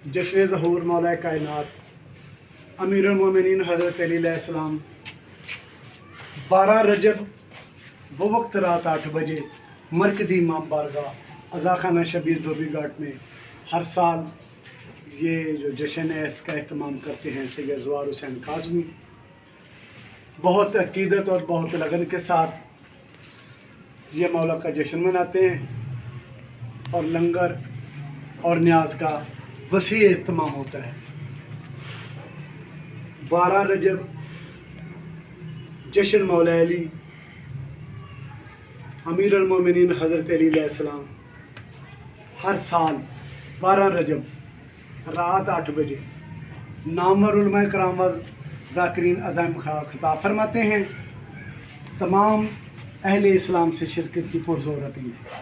جشن ظہور مولا کائنات امیر المومنین حضرت علی علیہ السلام 12 رجب وقت رات 8 بجے مرکزی امام بارگاہ عزاخانہ شبیر دھوبی گھاٹ میں ہر سال یہ جو جشن ہے اس کا اہتمام کرتے ہیں سید زوار حسین کاظمی۔ بہت عقیدت اور بہت لگن کے ساتھ یہ مولا کا جشن مناتے ہیں اور لنگر اور نیاز کا وسیع اہتمام ہوتا ہے۔ 12 رجب جشن مولا علی امیر المومنین حضرت علی علیہ السلام ہر سال 12 رجب رات 8 بجے نامور علماء کرام و ذاکرین عزائم خطاب فرماتے ہیں۔ تمام اہل اسلام سے شرکت کی پرزور اپیل ہے۔